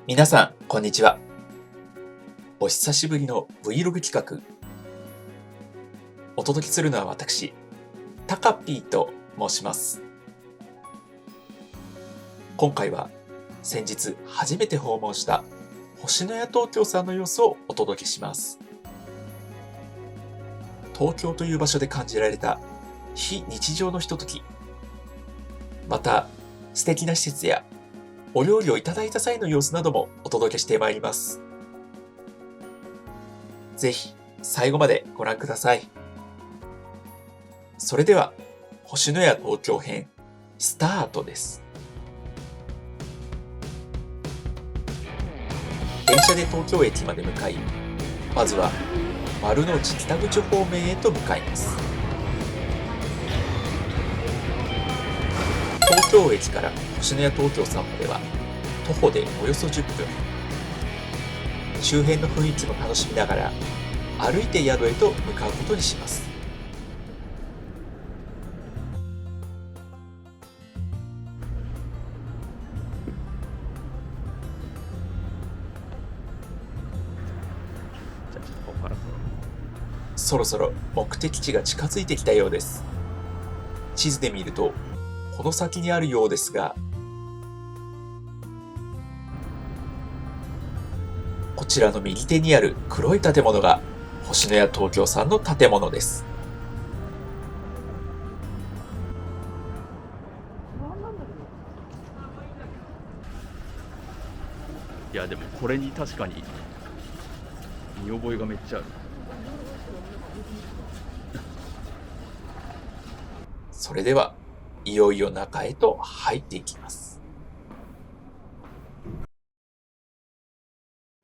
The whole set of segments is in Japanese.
皆さん、こんにちは。お久しぶりの Vlog 企画。お届けするのは私、タカピーと申します。今回は先日初めて訪問した星のや東京さんの様子をお届けします。東京という場所で感じられた非日常のひととき、また素敵な施設やお料理をいただいた際の様子などもお届けしてまいります。ぜひ最後までご覧ください。それでは、星のや東京編、スタートです。電車で東京駅まで向かい、まずは丸の内北口方面へと向かいます。東京駅から星のや東京さんまでは徒歩でおよそ10分。周辺の雰囲気も楽しみながら歩いて宿へと向かうことにします。そろそろ目的地が近づいてきたようです。地図で見るとこの先にあるようですが、こちらの右手にある黒い建物が星のや東京さんの建物です。いやでもこれに確かに見覚えがめっちゃある。それではいよいよ中へと入っていきます。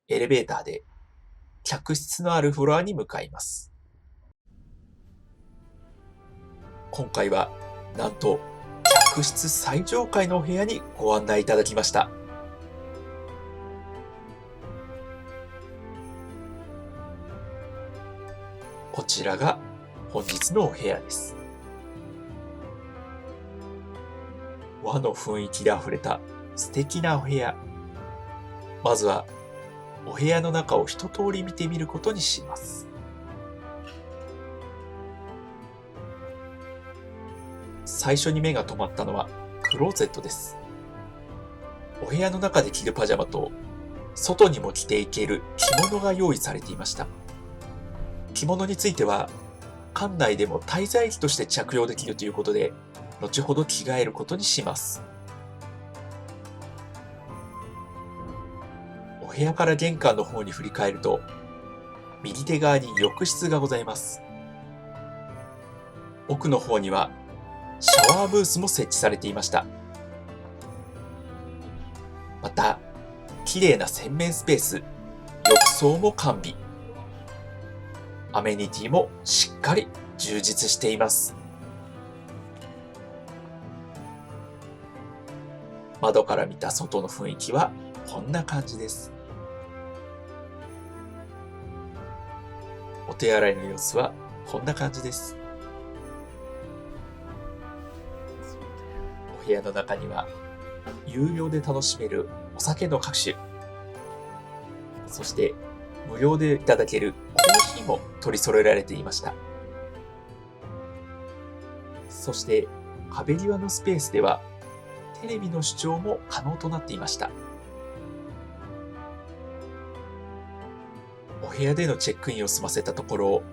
エレベーターで客室のあるフロアに向かいます。今回はなんと客室最上階のお部屋にご案内いただきました。こちらが本日のお部屋です。和の雰囲気であふれた素敵なお部屋。まずはお部屋の中を一通り見てみることにします。最初に目が留まったのはクローゼットです。お部屋の中で着るパジャマと外にも着ていける着物が用意されていました。着物については館内でも滞在着として着用できるということで、後ほど着替えることにします。お部屋から玄関の方に振り返ると、右手側に浴室がございます。奥の方にはシャワーブースも設置されていました。また、綺麗な洗面スペース、浴槽も完備。アメニティもしっかり充実しています。窓から見た外の雰囲気はこんな感じです。お手洗いの様子はこんな感じです。お部屋の中には有料で楽しめるお酒の各種、そして無料でいただけるコーヒーも取り揃えられていました。そして壁際のスペースではテレビの視聴も可能となっていました。お部屋でのチェックインを済ませたところ、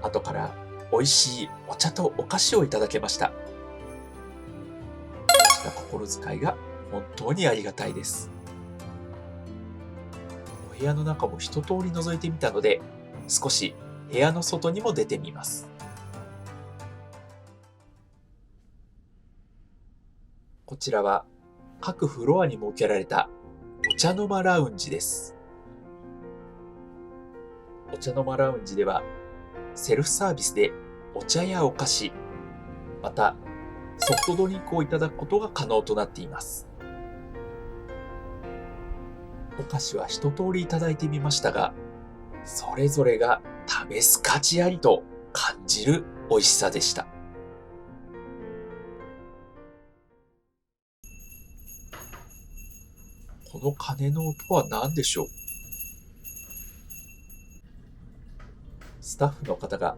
後から美味しいお茶とお菓子をいただけました。こうした心遣いが本当にありがたいです。お部屋の中も一通り覗いてみたので、少し部屋の外にも出てみます。こちらは各フロアに設けられたお茶の間ラウンジです。お茶の間ラウンジではセルフサービスでお茶やお菓子、またソフトドリンクをいただくことが可能となっています。お菓子は一通りいただいてみましたが、それぞれが試す価値ありと感じる美味しさでした。この鐘の音は何でしょう？スタッフの方が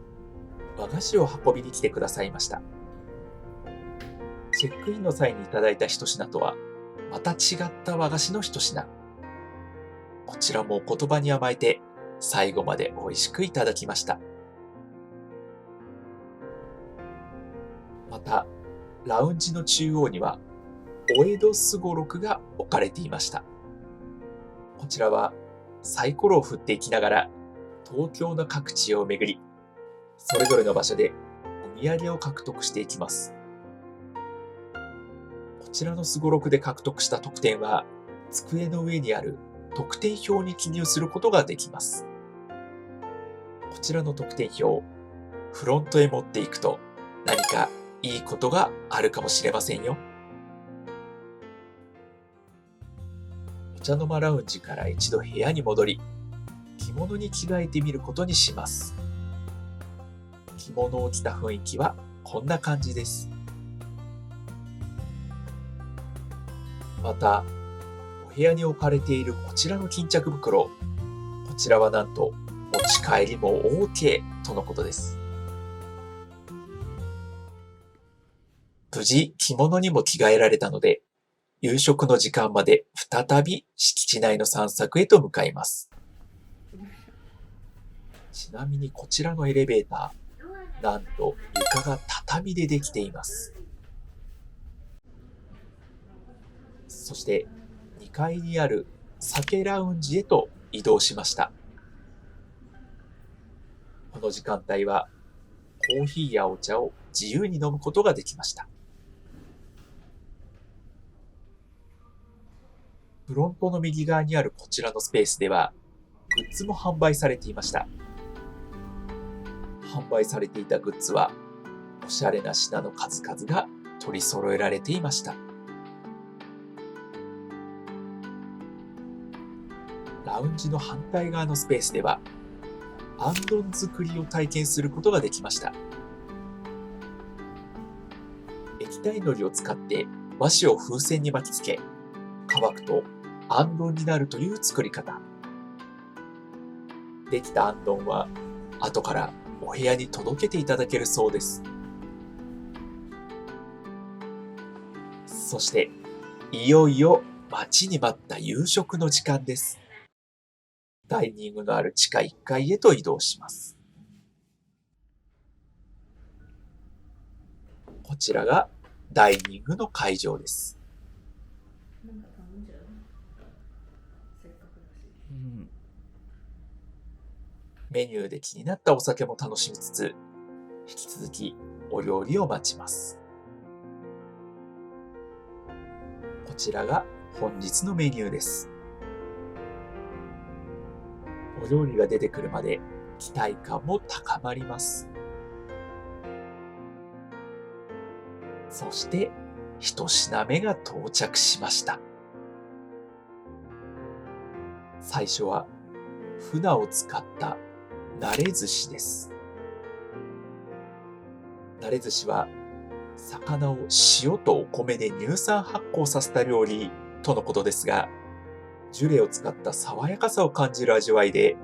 和菓子を運びに来てくださいました。チェックインの際にいただいた一品とは、また違った和菓子の一品。こちらもお言葉に甘えて、最後まで美味しくいただきました。また、ラウンジの中央には、お江戸すごろくが置かれていました。こちらは、サイコロを振っていきながら、東京の各地を巡り、それぞれの場所でお土産を獲得していきます。こちらのすごろくで獲得した得点は、机の上にある得点表に記入することができます。こちらの得点表、フロントへ持っていくと何かいいことがあるかもしれませんよ。お茶の間ラウンジから一度部屋に戻り、着物に着替えてみることにします。着物を着た雰囲気はこんな感じです。また、お部屋に置かれているこちらの巾着袋、こちらはなんと持ち帰りも OK とのことです。無事着物にも着替えられたので、夕食の時間まで再び敷地内の散策へと向かいます。ちなみにこちらのエレベーター、なんと床が畳でできています。そして2階にある酒ラウンジへと移動しました。この時間帯はコーヒーやお茶を自由に飲むことができました。フロントの右側にあるこちらのスペースではグッズも販売されていました。販売されていたグッズはおしゃれな品の数々が取り揃えられていました。ラウンジの反対側のスペースではあんどん作りを体験することができました。液体のりを使って和紙を風船に巻きつけ、乾くとあんどんになるという作り方。できたあんどんは後からお部屋に届けていただけるそうです。そして、いよいよ待ちに待った夕食の時間です。ダイニングのある地下1階へと移動します。こちらがダイニングの会場です。メニューで気になったお酒も楽しみつつ、引き続きお料理を待ちます。こちらが本日のメニューです。お料理が出てくるまで期待感も高まります。そして一品目が到着しました。最初は鮒を使った慣れ寿司です。慣れ寿司は魚を塩とお米で乳酸発酵させた料理とのことですが、ジュレを使った爽やかさを感じる味わいで、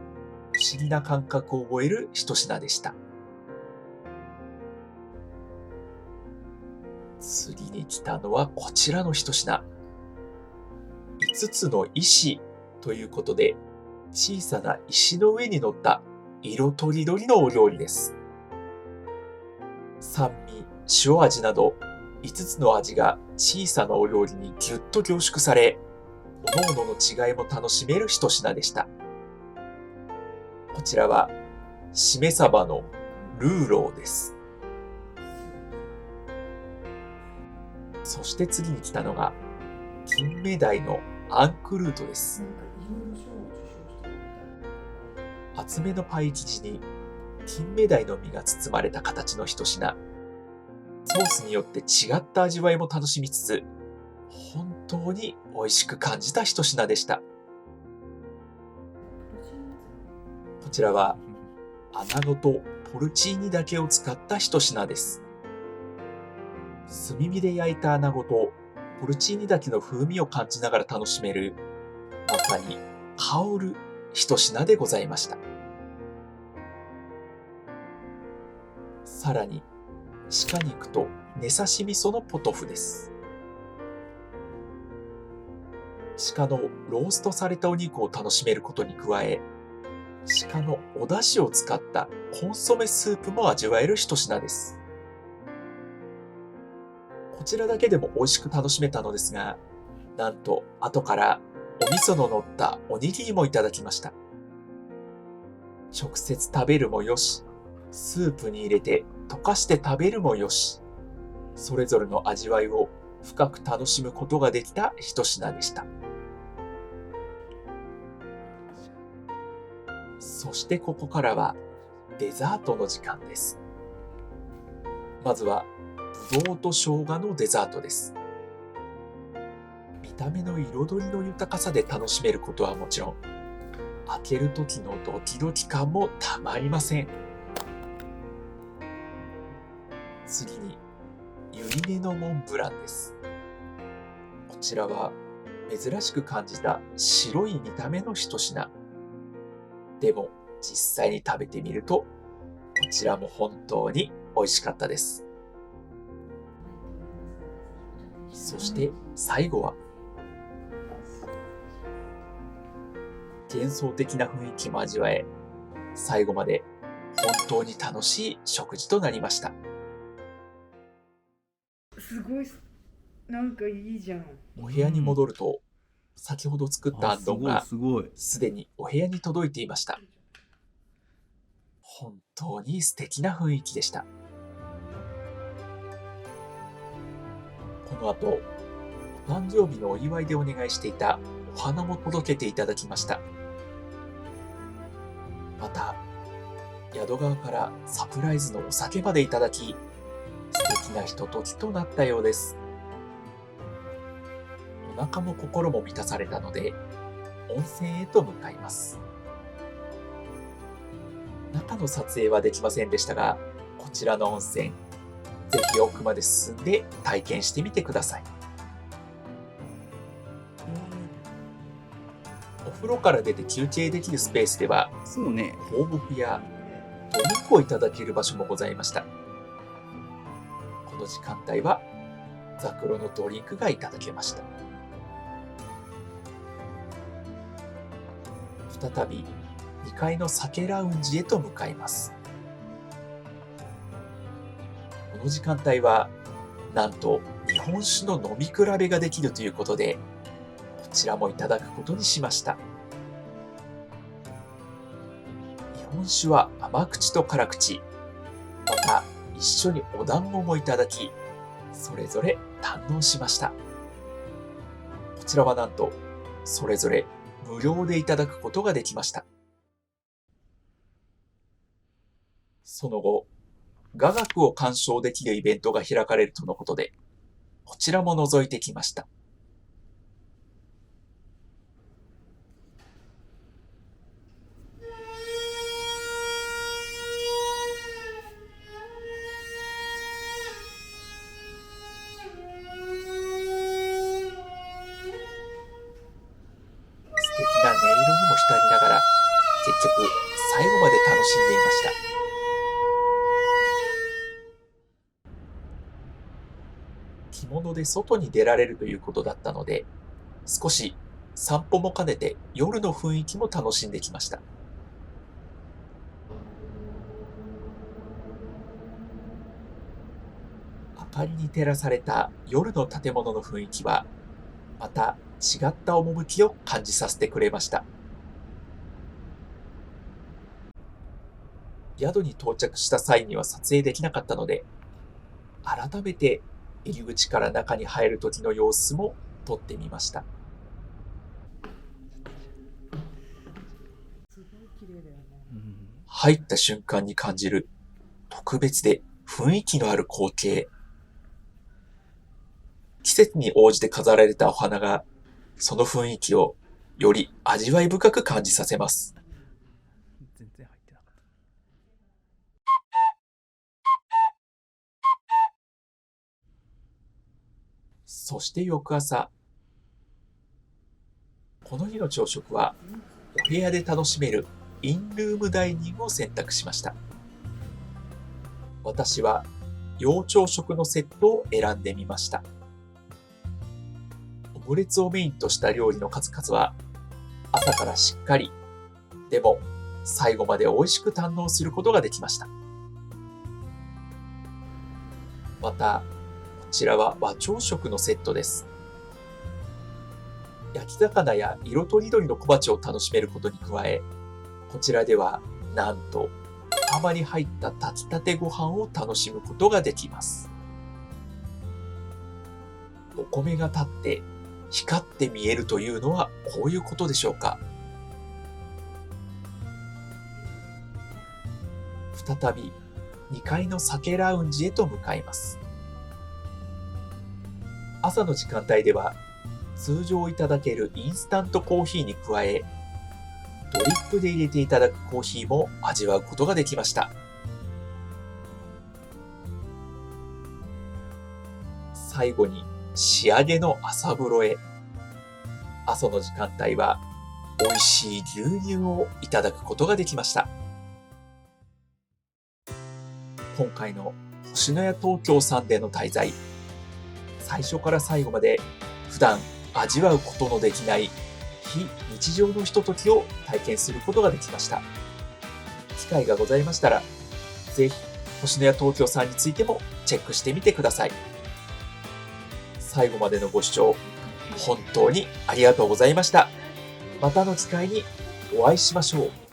不思議な感覚を覚える一品でした。次に来たのはこちらの一品。5つの石ということで、小さな石の上に乗った色とりどりのお料理です。酸味、塩味など5つの味が小さなお料理にぎゅっと凝縮され、各々の違いも楽しめる一品でした。こちらは、しめ鯖のルーローです。そして次に来たのが、金目鯛のアンクルートです。厚めのパイ生地に金目鯛の身が包まれた形の一品。ソースによって違った味わいも楽しみつつ、本当に美味しく感じた一品でした。こちらは穴子とポルチーニだけを使った一品です。炭火で焼いた穴子とポルチーニだけの風味を感じながら楽しめるまさに香る一品でございました。さらに、鹿肉と根刺し味噌のポトフです。鹿のローストされたお肉を楽しめることに加え、鹿のお出汁を使ったコンソメスープも味わえる一品です。こちらだけでも美味しく楽しめたのですが、なんと後からお味噌の乗ったおにぎりもいただきました。直接食べるもよし、スープに入れて溶かして食べるもよし、それぞれの味わいを深く楽しむことができた一品でした。そしてここからはデザートの時間です。まずはぶどうと生姜のデザートです。見た目の彩りの豊かさで楽しめることはもちろん、開ける時のドキドキ感もたまりません。次に、ゆり根のモンブランです。こちらは珍しく感じた白い見た目の一品。でも実際に食べてみると、こちらも本当に美味しかったです。そして最後は、幻想的な雰囲気も味わえ、最後まで本当に楽しい食事となりました。すごい、なんかいいじゃん。お部屋に戻ると、先ほど作ったあんすごいどんがすごい。すでにお部屋に届いていました。本当に素敵な雰囲気でした。この後、お誕生日のお祝いでお願いしていたお花も届けていただきました。また、宿側からサプライズのお酒までいただき、素敵なひとときとなったようです。お腹も心も満たされたので、温泉へと向かいます。中の撮影はできませんでしたが、こちらの温泉、ぜひ奥まで進んで体験してみてください。お風呂から出て休憩できるスペースでは、そうね。放牧やドリンクをいただける場所もございました。この時間帯は、ザクロのドリンクがいただけました。再び2階の酒ラウンジへと向かいます。この時間帯は、なんと日本酒の飲み比べができるということで、こちらもいただくことにしました。日本酒は甘口と辛口、また一緒にお団子もいただき、それぞれ堪能しました。こちらはなんと、それぞれ無料でいただくことができました。その後、雅楽を鑑賞できるイベントが開かれるとのことで、こちらも覗いてきました。素敵な音色にも浸りながら、結局最後まで楽しんでいました。着物で外に出られるということだったので、少し散歩も兼ねて夜の雰囲気も楽しんできました。明かりに照らされた夜の建物の雰囲気は、また違った趣を感じさせてくれました。宿に到着した際には撮影できなかったので、改めて入り口から中に入る時の様子も撮ってみました。すごい綺麗だよね。入った瞬間に感じる特別で雰囲気のある光景。季節に応じて飾られたお花が、その雰囲気をより味わい深く感じさせます。全然入ってなかっそして翌朝、この日の朝食はお部屋で楽しめるインルームダイニングを選択しました。私は洋朝食のセットを選んでみました。オムレツをメインとした料理の数々は朝からしっかり、でも最後まで美味しく堪能することができました。また、こちらは和朝食のセットです。焼き魚や色とりどりの小鉢を楽しめることに加え、こちらではなんと釜に入った炊きたてご飯を楽しむことができます。お米が立って光って見えるというのはこういうことでしょうか。再び2階の酒ラウンジへと向かいます。朝の時間帯では通常いただけるインスタントコーヒーに加え、ドリップで入れていただくコーヒーも味わうことができました。最後に仕上げの朝風呂へ。朝の時間帯は美味しい牛乳をいただくことができました。今回の星のや東京さんでの滞在、最初から最後まで普段味わうことのできない非日常のひとときを体験することができました。機会がございましたら、ぜひ星のや東京さんについてもチェックしてみてください。最後までのご視聴、本当にありがとうございました。またの機会にお会いしましょう。